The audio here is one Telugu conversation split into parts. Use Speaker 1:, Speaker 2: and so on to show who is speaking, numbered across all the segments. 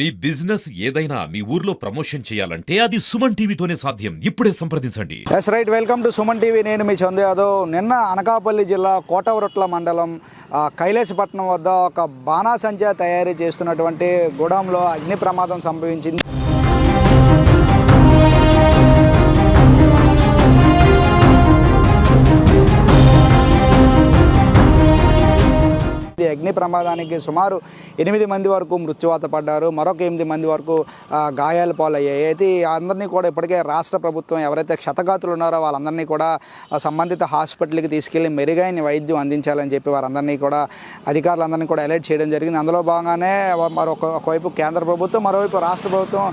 Speaker 1: మీ బిజినెస్ ఏదైనా మీ ఊర్లో ప్రమోషన్ చేయాలంటే అది సుమన్ టీవీతోనే సాధ్యం. ఇప్పుడే సంప్రదించండి.
Speaker 2: Yes right, welcome to Suman TV. నేను మీ చందు యాదవ్. నిన్న అనకాపల్లి జిల్లా కోటవరొట్ల మండలం కైలాసపట్నం వద్ద ఒక బాణాసంచా తయారీ చేస్తున్నటువంటి గోడౌన్లో అగ్ని ప్రమాదం సంభవించింది. అగ్ని ప్రమాదానికి సుమారు 8 మంది వరకు మృత్యువాత పడ్డారు. మరొక 8 మంది వరకు గాయాల పాలయ్యాయి. అయితే అందరినీ కూడా ఇప్పటికే రాష్ట్ర ప్రభుత్వం ఎవరైతే క్షతగాతులు ఉన్నారో వాళ్ళందరినీ కూడా సంబంధిత హాస్పిటల్కి తీసుకెళ్లి మెరుగైన వైద్యం అందించాలని చెప్పి వారందరినీ కూడా అధికారులందరినీ కూడా అలర్ట్ చేయడం జరిగింది. అందులో భాగంగానే ఒకవైపు కేంద్ర ప్రభుత్వం, మరోవైపు రాష్ట్ర ప్రభుత్వం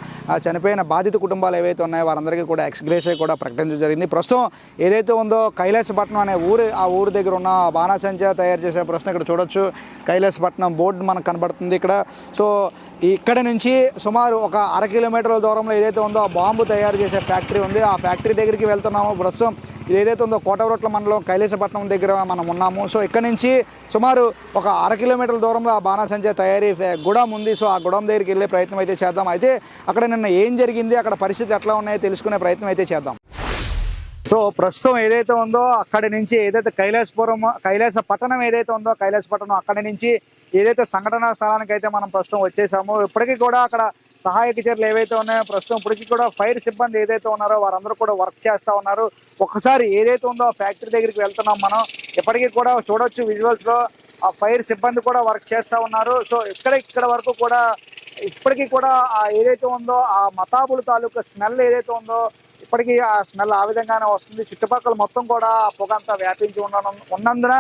Speaker 2: చనిపోయిన బాధిత కుటుంబాలు ఏవైతే ఉన్నాయో వారందరికీ కూడా ఎక్స్గ్రేషియా కూడా ప్రకటించడం జరిగింది. ప్రస్తుతం ఏదైతే ఉందో కైలాసపట్నం అనే ఆ ఊరు దగ్గర ఉన్న బాణాసంచా తయారు చేసే ప్రశ్న ఇక్కడ చూడొచ్చు. కైలాసపట్నం బోర్డు మనకు కనబడుతుంది ఇక్కడ. సో ఇక్కడ నుంచి సుమారు ఒక 1/2 కిలోమీటర్ల దూరంలో ఏదైతే ఉందో ఆ బాంబు తయారు చేసే ఫ్యాక్టరీ ఉంది. ఆ ఫ్యాక్టరీ దగ్గరికి వెళ్తున్నాము. ప్రస్తుతం ఇది ఏదైతే ఉందో కోటవరొట్ల మండలం కైలాసపట్నం దగ్గర మనం ఉన్నాము. సో ఇక్కడ నుంచి సుమారు ఒక 1/2 కిలోమీటర్ల దూరంలో ఆ బాణాసంచా తయారీ గుడాం ఉంది. సో ఆ గుడాం దగ్గరికి వెళ్ళే ప్రయత్నం అయితే చేద్దాం. అయితే అక్కడ నిన్న ఏం జరిగింది, అక్కడ పరిస్థితి ఎట్లా ఉన్నాయో తెలుసుకునే ప్రయత్నం అయితే చేద్దాం. సో ప్రస్తుతం ఏదైతే ఉందో అక్కడి నుంచి ఏదైతే కైలాసపట్నం ఏదైతే ఉందో కైలాసపట్నం అక్కడి నుంచి ఏదైతే సంఘటనా స్థలానికి అయితే మనం ప్రస్తుతం వచ్చేసాము. ఇప్పటికీ కూడా అక్కడ సహాయక చర్యలు ఏవైతే ఉన్నాయో ప్రస్తుతం ఇప్పటికీ కూడా ఫైర్ సిబ్బంది ఏదైతే ఉన్నారో వారందరూ కూడా వర్క్ చేస్తూ ఉన్నారు. ఒక్కసారి ఏదైతే ఉందో ఆ ఫ్యాక్టరీ దగ్గరికి వెళ్తున్నాం మనం. ఇప్పటికీ కూడా చూడొచ్చు విజువల్స్ లో ఆ ఫైర్ సిబ్బంది కూడా వర్క్ చేస్తూ ఉన్నారు. సో ఇక్కడ వరకు కూడా ఇప్పటికీ కూడా ఏదైతే ఉందో ఆ మతాబుల తాలూకా స్మెల్ ఏదైతే ఉందో ఇప్పటికీ ఆ స్మెల్ ఆ విధంగానే వస్తుంది. చుట్టుపక్కల మొత్తం కూడా ఆ పొగ అంతా వ్యాపించి ఉన్నందున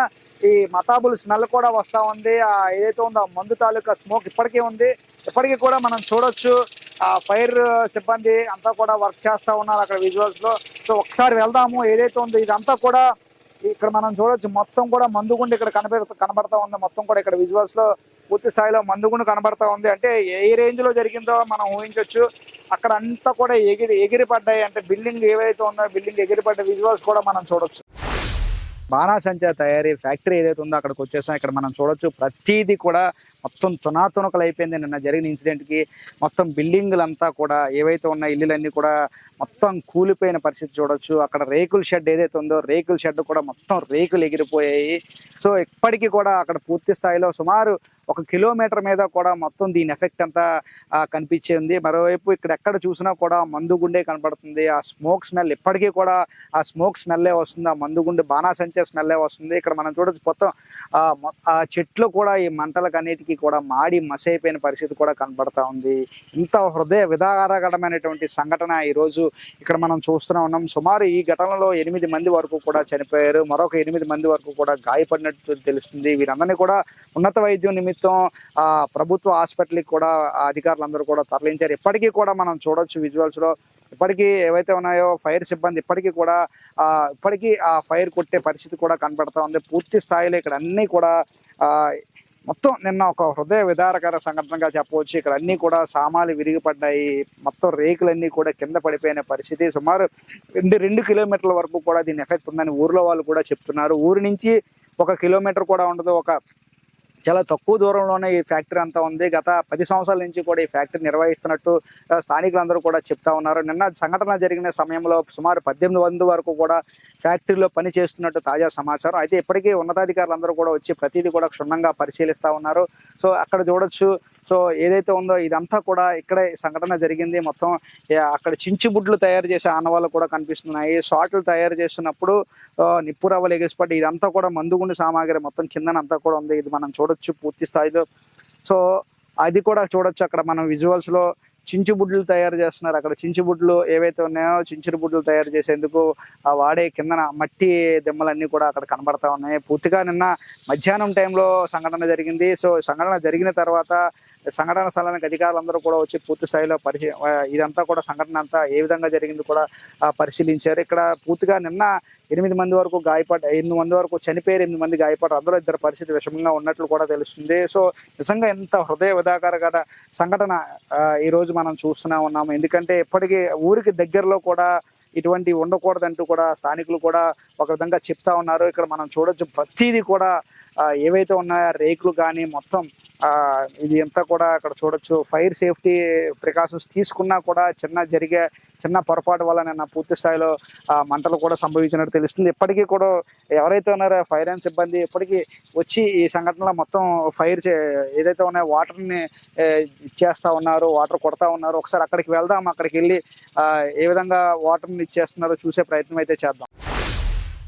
Speaker 2: ఈ మతాబుల్ స్మెల్ కూడా వస్తూ ఉంది. ఏదైతే ఉందో ఆ మందు తాలూకా స్మోక్ ఇప్పటికీ ఉంది. ఇప్పటికీ కూడా మనం చూడొచ్చు ఆ ఫైర్ సిబ్బంది అంతా కూడా వర్క్ చేస్తూ ఉన్నారు అక్కడ విజువల్స్ లో. సో ఒకసారి వెళ్దాము. ఏదైతే ఉందో ఇదంతా కూడా ఇక్కడ మనం చూడొచ్చు మొత్తం కూడా మందుగుండు ఇక్కడ కనబడతా ఉంది. మొత్తం కూడా ఇక్కడ విజువల్స్ లో పూర్తి స్థాయిలో మందుగుండు కనబడతా ఉంది. అంటే ఏ రేంజ్ లో జరిగిందో మనం ఊహించవచ్చు. అక్కడ అంతా కూడా ఎగిరిపడ్డాయి. అంటే బిల్డింగ్ ఏవైతే ఉందో బిల్డింగ్ ఎగిరిపడ్డ విజువల్స్ కూడా మనం చూడొచ్చు. బాణాసంచా తయారీ ఫ్యాక్టరీ ఏదైతే ఉందో అక్కడికి వచ్చేసాం. ఇక్కడ మనం చూడొచ్చు ప్రతిదీ కూడా మొత్తం తునాతునకలు అయిపోయింది. నిన్న జరిగిన ఇన్సిడెంట్ కి మొత్తం బిల్డింగులంతా కూడా ఏవైతే ఉన్న ఇల్లులన్నీ కూడా మొత్తం కూలిపోయిన పరిస్థితి చూడొచ్చు. అక్కడ రేకుల షెడ్ ఏదైతే ఉందో రేకుల షెడ్ కూడా మొత్తం రేకులు ఎగిరిపోయాయి. సో ఇప్పటికీ కూడా అక్కడ పూర్తి స్థాయిలో సుమారు 1 కిలోమీటర్ మీద కూడా మొత్తం దీని ఎఫెక్ట్ అంతా కనిపించింది. మరోవైపు ఇక్కడ ఎక్కడ చూసినా కూడా మందుగుండే కనబడుతుంది. ఆ స్మోక్ స్మెల్ ఇప్పటికీ కూడా ఆ స్మోక్ స్మెల్లే వస్తుంది. ఆ మందుగుండే బాణాసంచా స్మెల్లే వస్తుంది. ఇక్కడ మనం చూడొచ్చు మొత్తం ఆ చెట్లు కూడా ఈ మంటలకు అన్నిటికీ కూడా మాడి మసైపోయిన పరిస్థితి కూడా కనబడతా ఉంది. ఇంత హృదయ విదారకరమైనటువంటి సంఘటన ఈ రోజు ఇక్కడ మనం చూస్తూనే ఉన్నాం. సుమారు ఈ ఘటనలో 8 మంది వరకు కూడా చనిపోయారు. మరొక 8 మంది వరకు కూడా గాయపడినట్టు తెలుస్తుంది. వీరందరినీ కూడా ఉన్నత వైద్యం నిమిత్తం ప్రభుత్వ హాస్పిటల్కి కూడా అధికారులందరూ కూడా తరలించారు. ఇప్పటికీ కూడా మనం చూడొచ్చు విజువల్స్ లో ఇప్పటికీ ఏవైతే ఉన్నాయో ఫైర్ సిబ్బంది ఇప్పటికీ కూడా ఇప్పటికీ ఆ ఫైర్ కొట్టే పరిస్థితి కూడా కనబడతా ఉంది. పూర్తి స్థాయిలో ఇక్కడ అన్ని కూడా మొత్తం నిన్న ఒక హృదయ విదారకర సంఘటనగా చెప్పవచ్చు. ఇక్కడ అన్ని కూడా సామాన్లు విరిగిపడ్డాయి. మొత్తం రేకులన్నీ కూడా కింద పడిపోయిన పరిస్థితి. సుమారు 2 కిలోమీటర్ల వరకు కూడా దీని ఎఫెక్ట్ ఉందని ఊర్లో వాళ్ళు కూడా చెప్తున్నారు. ఊరు నుంచి 1 కిలోమీటర్ కూడా ఉండదు. చాలా తక్కువ దూరంలోనే ఈ ఫ్యాక్టరీ అంతా ఉంది. గత 10 సంవత్సరాల నుంచి కూడా ఈ ఫ్యాక్టరీ నిర్వహిస్తున్నట్టు స్థానికులందరూ కూడా చెప్తా ఉన్నారు. నిన్న సంఘటన జరిగిన సమయంలో సుమారు 18 మంది వరకు కూడా ఫ్యాక్టరీలో పని చేస్తున్నట్టు తాజా సమాచారం. అయితే ఇప్పటికీ ఉన్నతాధికారులందరూ కూడా వచ్చి ప్రతిదీ కూడా క్షుణ్ణంగా పరిశీలిస్తూ ఉన్నారు. సో అక్కడ చూడొచ్చు. సో ఏదైతే ఉందో ఇదంతా కూడా ఇక్కడే సంఘటన జరిగింది. మొత్తం అక్కడ చించుబుడ్లు తయారు చేసే ఆనవాళ్ళు కూడా కనిపిస్తున్నాయి. షాట్లు తయారు చేస్తున్నప్పుడు నిప్పు రవ్వలు ఎగిసిపట్టి ఇదంతా కూడా మందుగుండు సామాగ్రి మొత్తం కిందనంతా కూడా ఉంది. ఇది మనం చూడొచ్చు పూర్తి స్థాయిలో. సో అది కూడా చూడొచ్చు. అక్కడ మనం విజువల్స్ లో చించుబుడ్లు తయారు చేస్తున్నారు. అక్కడ చించుబుడ్లు ఏవైతే ఉన్నాయో చించుడు బుడ్లు తయారు చేసేందుకు వాడే కిందన మట్టి దెమ్మలన్నీ కూడా అక్కడ కనబడతా ఉన్నాయి. పూర్తిగా నిన్న మధ్యాహ్నం టైంలో సంఘటన జరిగింది. సో సంఘటన జరిగిన తర్వాత సంఘటన స్థలానికి అధికారులందరూ కూడా వచ్చి పూర్తి స్థాయిలో ఇదంతా కూడా సంఘటన అంతా ఏ విధంగా జరిగింది కూడా పరిశీలించారు. ఇక్కడ పూర్తిగా నిన్న 8 మంది వరకు 8 మంది వరకు చనిపోయారు. 8 మంది గాయపడ్డారు. అందులో 2 పరిస్థితి విషమంగా ఉన్నట్లు కూడా తెలుస్తుంది. సో నిజంగా ఎంత హృదయ విదారకర సంఘటన ఈ రోజు మనం చూస్తూనే ఉన్నాము. ఎందుకంటే ఇప్పటికీ ఊరికి దగ్గరలో కూడా ఇటువంటివి ఉండకూడదంటూ కూడా స్థానికులు కూడా ఒక విధంగా చెప్తా ఉన్నారు. ఇక్కడ మనం చూడొచ్చు ప్రతిదీ కూడా ఏవైతే ఉన్నాయో రేకులు కానీ మొత్తం ఇది అంతా కూడా అక్కడ చూడొచ్చు. ఫైర్ సేఫ్టీ ప్రికాషన్స్ తీసుకున్నా కూడా చిన్న పొరపాటు వల్ల నిన్న పూర్తి స్థాయిలో మంటలు కూడా సంభవించినట్టు తెలుస్తుంది. ఇప్పటికీ కూడా ఎవరైతే ఉన్నారో ఫైర్ సిబ్బంది ఇప్పటికీ వచ్చి ఈ సంఘటనలో మొత్తం ఏదైతే ఉన్నాయో వాటర్ని ఇచ్చేస్తా ఉన్నారు, వాటర్ కొడతా ఉన్నారు. ఒకసారి అక్కడికి వెళ్దాం, అక్కడికి వెళ్ళి ఏ విధంగా వాటర్ని ఇచ్చేస్తున్నారో చూసే ప్రయత్నం అయితే చేద్దాం.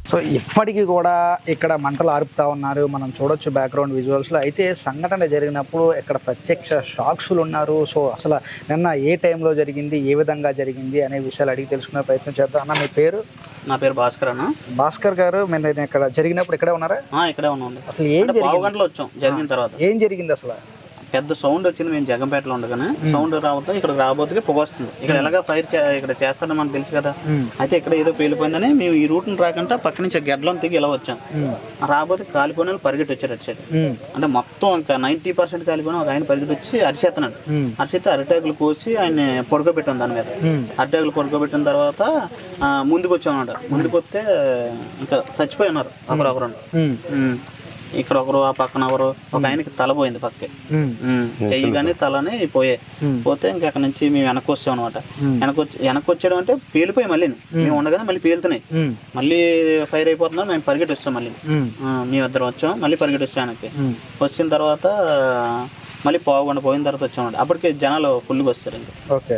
Speaker 2: సో ఇప్పటికీ కూడా ఇక్కడ మంటలు ఆరుపుతా ఉన్నారు, మనం చూడొచ్చు బ్యాక్గ్రౌండ్ విజువల్స్లో. అయితే సంఘటన జరిగినప్పుడు ఇక్కడ ప్రత్యక్ష సాక్షులు ఉన్నారు. సో అసలు నిన్న ఏ టైంలో జరిగింది, ఏ విధంగా జరిగింది అనే విషయాలు అడిగి తెలుసుకునే ప్రయత్నం చేద్దాం. అన్న మీ పేరు?
Speaker 3: నా పేరు భాస్కర్ అన్న.
Speaker 2: భాస్కర్ గారు, నేను ఇక్కడ జరిగినప్పుడు ఇక్కడే ఉన్నారా?
Speaker 3: ఇక్కడే ఉన్నాం.
Speaker 2: అసలు ఏం
Speaker 3: గంటలు వచ్చాం జరిగిన తర్వాత.
Speaker 2: ఏం జరిగింది అసలు?
Speaker 3: పెద్ద సౌండ్ వచ్చింది. మేము జగంపేటలో ఉండగానే సౌండ్ రావద్దు, ఇక్కడ రాబోతుగా పొగ వస్తుంది. ఇక్కడ ఎలాగా ఫైర్ ఇక్కడ చేస్తారని మనకు తెలుసు కదా. అయితే ఇక్కడ ఏదో పేలిపోయిందని మేము ఈ రూట్ రాకుండా పక్క నుంచి గెడ్లో దిగి ఇలా వచ్చాం. రాబోతే కాలిపోయిన వాళ్ళు పరిగెట్టి వచ్చారు వచ్చేది. అంటే మొత్తం ఇంకా 90% కాలిపోయిన ఒక ఆయన పరిగెట్టి వచ్చి అరిచేస్తున్నాడు. అరిచేస్తే అరిటాకులు కోసి ఆయన పొడగబెట్టాం దాని మీద. అరిటాకులు పొడగబెట్టిన తర్వాత ముందుకు వచ్చామన్నమాట. ముందుకు వస్తే ఇంకా చచ్చిపోయి ఉన్నారు ఒకరు. ఇక్కడ ఒకరు, ఆ పక్కన ఒకరు. ఒక ఆయనకి తల పోయింది పక్కకి, చెయ్యి కానీ తలని పోతే ఇంకా అక్కడ నుంచి మేము వెనక్కి వచ్చాం అనమాట. వెనక్కి వచ్చేయడం అంటే పేలిపోయి మళ్ళీ మేము ఉండగానే మళ్ళీ పేలుతున్నాయి. మళ్ళీ ఫైర్ అయిపోతున్నాం. మేము పరిగెట్టి వస్తాం. మళ్ళీ మేమిద్దరం వచ్చాం. మళ్ళీ పరిగెట్టి వచ్చాం. వెనక్కి వచ్చిన తర్వాత మళ్ళీ పోయిన తర్వాత వచ్చామండి. అప్పటికే జనాలు ఫుల్గా వస్తారు.
Speaker 2: ఓకే.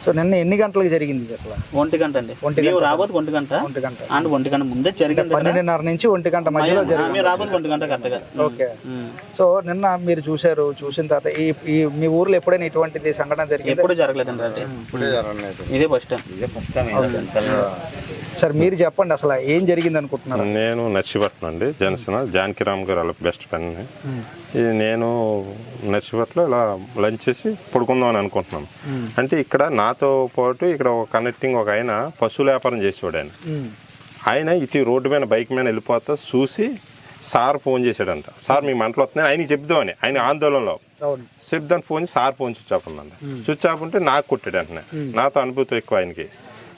Speaker 2: సో నిన్న ఎన్ని గంటలకు జరిగింది అసలు?
Speaker 3: 1 గంట అండి. మేము రాబోతు 1 గంట అండ్ 1 గంట ముందే జరిగింది.
Speaker 2: 12:30 నుంచి 1 గంట మధ్యలో
Speaker 3: మేము రాబోతు 1 గంట కరెక్ట్గా.
Speaker 2: ఓకే. సో నిన్న మీరు చూసిన తర్వాత ఈ మీ ఊర్లో ఎప్పుడైనా ఇటువంటి సంఘటన జరిగింది?
Speaker 3: ఎప్పుడు జరగలేదండి. అంటే ఇదే ఫస్ట్ టైం.
Speaker 2: సార్ మీరు చెప్పండి, అసలు ఏం జరిగింది అనుకుంటున్నారు?
Speaker 4: నేను నర్సిపట్నం అండి, జనసేన జానకిరామ్ గారు వాళ్ళ బెస్ట్ ఫ్రెండ్ని. ఇది నేను నర్సిపట్నంలో ఇలా లంచ్ చేసి పడుకుందాం అని అనుకుంటున్నాను. అంటే ఇక్కడ నాతో పాటు ఇక్కడ ఒక కనెక్టింగ్ ఒక ఆయన పశువుల వ్యాపారం చేసేవాడు. ఆయన ఇటు రోడ్డు మీద బైక్ మీద వెళ్ళిపోతా చూసి సార్ ఫోన్ చేశాడంట. సార్ మీ మంటలు వస్తున్నాయి ఆయనకి చెప్దామని. ఆయన ఆందోళనలో చెప్దాని ఫోన్ చేసి సార్ ఫోన్ స్విచ్ ఆఫ్ ఉందండి. స్విచ్ ఆఫ్ ఉంటే నాకు కొట్టాడు వెంటనే. నాతో అనుభూతి ఎక్కువ ఆయనకి.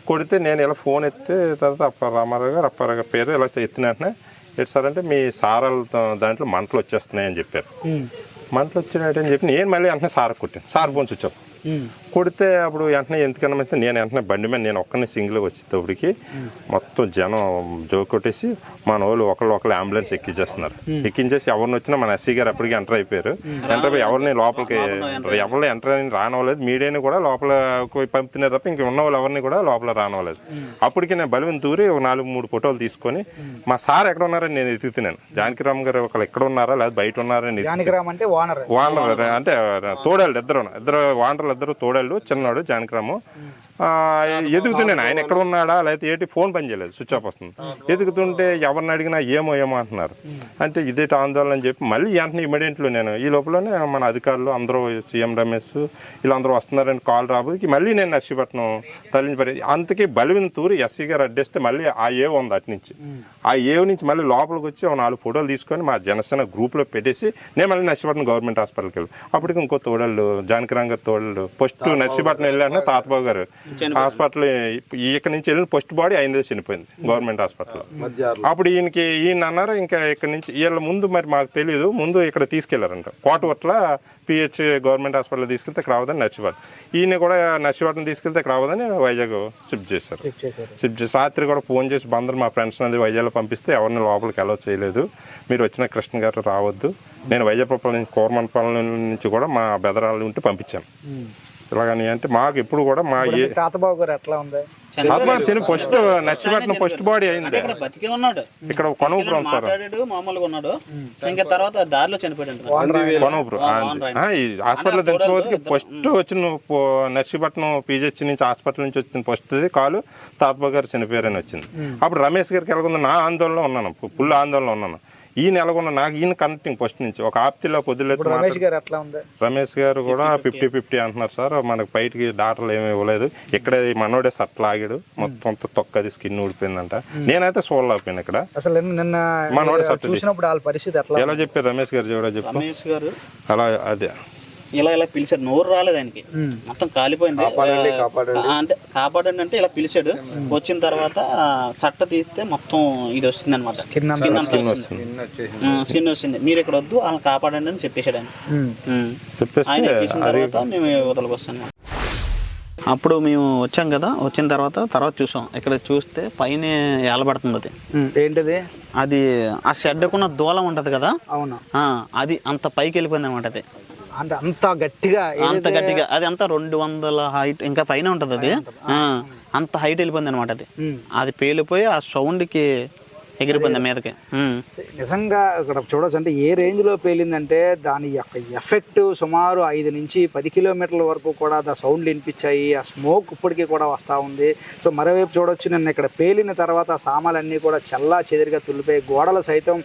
Speaker 4: కొడితే నేను ఇలా ఫోన్ ఎత్తే తర్వాత అప్పారావు గారు పేరు ఇలా ఎత్తిన వెంటనే ఎటు సార్ అంటే మీ సారాల దాంట్లో మంటలు వచ్చేస్తున్నాయని చెప్పారు. మంటలు వచ్చినాయని చెప్పి నేను మళ్ళీ వెంటనే సార్ కొట్టాను. Sir phone switch off. కొడితే అప్పుడు వెంటనే ఎందుకన్నా మంచిది నేను వెంటనే బండి మీద నేను ఒక్కనే సింగిల్గా వచ్చేటప్పటికి మొత్తం జనం జోకొట్టేసి మన వాళ్ళు ఒకళ్ళు అంబులెన్స్ ఎక్కించేస్తున్నారు. ఎక్కించేసి ఎవరిని వచ్చినా మన ఎస్సీ గారు అప్పటికి ఎంటర్ అయిపోయారు. ఎంటర్ అయిపోయి ఎవరిని లోపలికి ఎవరిని ఎంటర్ అని రానవ్వలేదు. మీడియాని కూడా లోపల పంపుతున్నారు తప్ప ఇంక ఉన్న వాళ్ళు ఎవరిని కూడా లోపల రానవ్వలేదు. అప్పటికి నేను బలివని తూరి ఒక 4-3 ఫోటోలు తీసుకొని మా సార్ ఎక్కడ ఉన్నారని నేను ఎత్తుతున్నాను. జానకిరామ్ గారు ఒకళ్ళు ఎక్కడ ఉన్నారా లేదా బయట ఉన్నారని. వానర్ అంటే తోడాళ్ళు ఇద్దరు వానర్లు, ఇద్దరు తోడాళ్ళు, చిన్నాడు జానకిరాము. ఎదుగుతున్నాను ఆయన ఎక్కడ ఉన్నాడా లేకపోతే ఏంటి ఫోన్ పని చేయలేదు, స్విచ్ ఆఫ్ వస్తుంది. ఎదుగుతుంటే ఎవరిని అడిగినా ఏమో అంటున్నారు. అంటే ఇదే ఆందోళన అని చెప్పి మళ్ళీ వెంటనే ఇమీడియట్లో నేను ఈ లోపలనే మన అధికారులు అందరూ సీఎం రమేష్ వీళ్ళందరూ వస్తున్నారని కాల్ రాబోకి మళ్ళీ నేను నర్సీపట్నం తరలించి అంతకీ బలివిన తూరి ఎస్సీ గారు అడ్డేస్తే మళ్ళీ ఆ ఏవ్ ఉంది అటు నుంచి. ఆ ఏవ్ నుంచి మళ్ళీ లోపలికి వచ్చి 4 ఫోటోలు తీసుకొని మా జనసేన గ్రూప్లో పెట్టేసి నేను మళ్ళీ నర్సీపట్నం గవర్నమెంట్ హాస్పిటల్కి వెళ్ళి అప్పటికి ఇంకో తోడళ్ళు జానకిరామ్ గారు తోడళ్ళు ఫస్ట్ నర్సీపట్నం వెళ్ళారంటే తాతబాబు గారు హాస్పిటల్ ఇక్కడ నుంచి వెళ్ళిన ఫస్ట్ బాడీ 5 రోజులు చనిపోయింది గవర్నమెంట్ హాస్పిటల్లో. అప్పుడు ఈయన అన్నారు ఇంకా ఇక్కడ నుంచి వీళ్ళ ముందు మరి మాకు తెలియదు ముందు ఇక్కడ తీసుకెళ్లారంట కోటవట్ల పిహెచ్ గవర్నమెంట్ హాస్పిటల్ తీసుకెళ్తే ఇక్కడ రావదని నర్సీపట్నం. ఈయన కూడా నర్సీపట్నం తీసుకెళ్తే ఇక్కడ రావదని వైజాగ్ షిఫ్ట్ చేశారు. షిఫ్ట్ చేసి రాత్రి కూడా ఫోన్ చేసి బందరు మా ఫ్రెండ్స్ అది వైజాగ్లో పంపిస్తే ఎవరిని లోపలికి అలౌ చేయలేదు. మీరు వచ్చిన కృష్ణ గారు రావద్దు. నేను వైజాగ్ నుంచి కోరమన్పాలెం నుంచి కూడా మా బెదరాలు ఉంటే పంపించాను. ఇలాగని అంటే మాకు ఎప్పుడు కూడా మా
Speaker 2: తాతబాబు గారు ఎట్లా ఉంది
Speaker 4: ఫస్ట్ నర్సీపట్నం ఫస్ట్ బాడీ అయింది. ఇక్కడ కొనూపురం సార్ హాస్పిటల్ తెలిసిపోతే ఫస్ట్ వచ్చిన నర్సీపట్నం పీజీహెచ్ నుంచి హాస్పిటల్ నుంచి వచ్చిన ఫస్ట్ కాలు తాతబాబు గారు చనిపోయారని వచ్చింది. అప్పుడు రమేష్ గారికి ఎలాగొంది నా ఆందోళనలో ఉన్నాను, ఫుల్ ఆందోళనలో ఉన్నాను. ఈయన ఎలాగొన్న నాకు ఈయన కనెక్టింగ్ ఫస్ట్ నుంచి ఒక ఆప్తిలో పొద్దులేదు. రమేష్ గారు కూడా 50-50 అంటున్నారు సార్. మనకు బయటికి డాక్టర్లు ఏమి ఇవ్వలేదు. ఇక్కడ మనోడే సట్ లాగాడు మొత్తం తొక్కది స్కిన్ ఊడిపోయిందంట. నేనైతే చూడలేకపోయాను ఇక్కడ.
Speaker 2: అసలు మనోడే సట్
Speaker 4: ఎలా చెప్పారు రమేష్ గారు కూడా చెప్పారు అలా అదే
Speaker 3: ఇలా ఇలా పిలిచాడు, నోరు రాలేదు ఆయనకి, మొత్తం కాలిపోయింది. అంటే కాపాడండి అంటే ఇలా పిలిచాడు. వచ్చిన తర్వాత సట్ట తీస్తే మొత్తం ఇది వస్తుంది అనమాట, స్కిన్ వస్తుంది. మీరు ఇక్కడ వద్దు, వాళ్ళని కాపాడండి అని చెప్పేశాడు ఆయన. ఆయన ఎక్కేసిన తర్వాత మేము వదలకు వస్తాం. అప్పుడు మేము వచ్చాం కదా, వచ్చిన తర్వాత చూసాం, ఇక్కడ చూస్తే పైన ఏలబడుతుంది. అది
Speaker 2: ఏంటిది?
Speaker 3: అది ఆ షెడ్కున్న దూలం ఉంటది కదా,
Speaker 2: అవును,
Speaker 3: అది అంత పైకి వెళ్ళిపోయింది అనమాట. అది
Speaker 2: అంటే అంత గట్టిగా
Speaker 3: అది అంత 200 హైట్ ఇంకా పైన ఉంటది. అది అంత హైట్ వెళ్ళిపోయింది అనమాట. అది పేలిపోయి ఆ సౌండ్ కి ఎగిరిపోయింది మీదకి.
Speaker 2: నిజంగా ఇక్కడ చూడవచ్చు, అంటే ఏ రేంజ్ లో పేలిందంటే దాని యొక్క ఎఫెక్ట్ సుమారు 5 నుంచి 10 కిలోమీటర్ల వరకు కూడా ఆ సౌండ్లు వినిపించాయి. ఆ స్మోక్ ఇప్పటికీ కూడా వస్తూ ఉంది. సో మరోవైపు చూడొచ్చు, నిన్న ఇక్కడ పేలిన తర్వాత సామాన్లన్నీ కూడా చల్లా చెదిరిగా తుల్లిపోయి, గోడలు సైతం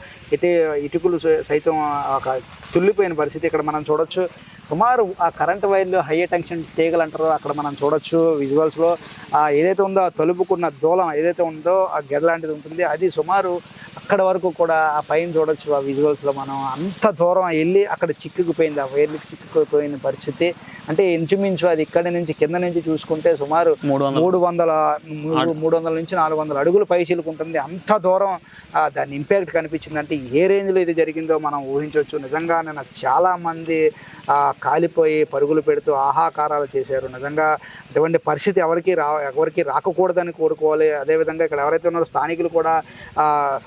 Speaker 2: ఇటుకలు సైతం ఒక తుల్లిపోయిన పరిస్థితి ఇక్కడ మనం చూడొచ్చు. సుమారు ఆ కరెంటు వైర్లు, హై టెన్షన్ తీగలు అంటారో అక్కడ మనం చూడొచ్చు విజువల్స్లో. ఏదైతే ఉందో ఆ తలుపుకున్న దూలం ఏదైతే ఉందో ఆ గెడ లాంటిది ఉంటుంది, అది సుమారు అక్కడ వరకు కూడా ఆ పైన చూడొచ్చు ఆ విజువల్స్లో. మనం అంత దూరం వెళ్ళి అక్కడ చిక్కుకుపోయింది, ఆ వైర్లకి చిక్కుకుపోయిన పరిస్థితి. అంటే ఇంచుమించు అది ఇక్కడి నుంచి కింద నుంచి చూసుకుంటే సుమారు 300 నుంచి 400 అడుగులు పై చిలుకుంటుంది. అంత దూరం దాని ఇంపాక్ట్ కనిపించింది. అంటే ఏ రేంజ్లో ఇది జరిగిందో మనం ఊహించవచ్చు. నిజంగా నేను చాలామంది కాలిపోయి పరుగులు పెడుతూ ఆహాకారాలు చేశారు. నిజంగా అటువంటి పరిస్థితి ఎవరికి రాకూడదని కోరుకోవాలి. అదేవిధంగా ఇక్కడ ఎవరైతే ఉన్నారో స్థానికులు కూడా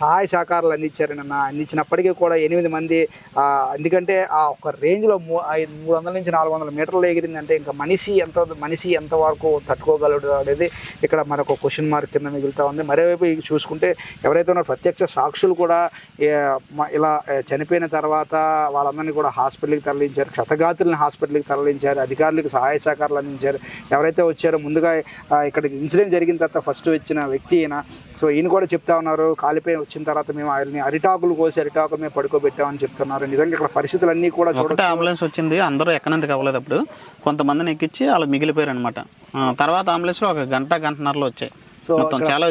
Speaker 2: సహాయ సహకారాలు అందించారు. అందించినప్పటికీ కూడా 8 మంది, ఎందుకంటే ఆ ఒక రేంజ్లో 300 నుంచి 400 మీటర్లు ఎగిరిందంటే ఇంకా మనిషి ఎంత వరకు తట్టుకోగలడు అనేది ఇక్కడ మరొక క్వశ్చన్ మార్క్ కింద మిగులుతూ ఉంది. మరోవైపు చూసుకుంటే ఎవరైతే ఉన్నారో ప్రత్యక్ష సాక్షులు కూడా ఇలా చనిపోయిన తర్వాత వాళ్ళందరినీ కూడా హాస్పిటల్కి తరలించారు, క్షతగాతుల్ని హాస్పిటల్కి తరలించారు, అధికారులకు సహాయ సహకారాలు అందించారు. ఎవరైతే వచ్చారో ముందుగా ఇక్కడ ఇన్సిడెంట్ జరిగిన తర్వాత ఫస్ట్ వచ్చిన వ్యక్తి ఈయన. సో ఈయన కూడా చెప్తా ఉన్నారు, కాలిపోయి వచ్చిన తర్వాత మేము ఆయన్ని అరిటాకులు మేము పడుకోబెట్టామని చెప్తున్నారు. నిజంగా ఇక్కడ పరిస్థితులన్నీ కూడా
Speaker 3: ఒకటే అంబులెన్స్ వచ్చింది, అందరూ ఎక్కనందుకు అవ్వలేదు. అప్పుడు కొంతమందిని ఎక్కించి వాళ్ళు మిగిలిపోయారు అనమాట. తర్వాత అంబులెన్స్ లో 1 గంటన్నరలో వచ్చాయి.
Speaker 2: సో
Speaker 3: చాలా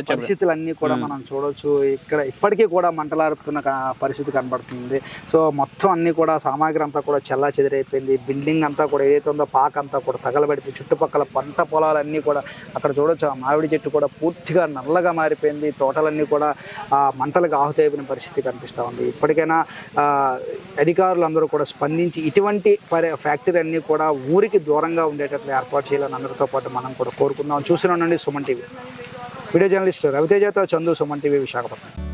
Speaker 2: పరిస్థితులన్నీ కూడా మనం చూడవచ్చు. ఇక్కడ ఇప్పటికీ కూడా మంటలారుతున్న పరిస్థితి కనబడుతుంది. సో మొత్తం అన్ని కూడా సామాగ్రి అంతా కూడా చెల్లా చెదిరైపోయింది. బిల్డింగ్ అంతా కూడా ఏదైతే ఉందో పాక అంతా కూడా తగలబడిపోయి చుట్టుపక్కల పంట పొలాలన్నీ కూడా అక్కడ చూడొచ్చు. ఆ మామిడి చెట్టు కూడా పూర్తిగా నల్లగా మారిపోయింది. తోటలన్నీ కూడా మంటలకు ఆహుతైపోయిన పరిస్థితి కనిపిస్తూ ఉంది. ఇప్పటికైనా అధికారులు అందరూ కూడా స్పందించి ఇటువంటి ఫ్యాక్టరీ అన్నీ కూడా ఊరికి దూరంగా ఉండేటట్లు ఏర్పాటు చేయాలని అందరితో పాటు మనం కూడా కోరుకుందాం. చూస్తూనే ఉండండి సుమన్ టీవీ. వీడియో జర్నలిస్ట్ రవితేజతో చందు, సుమన్ టీవీ, విశాఖపట్నం.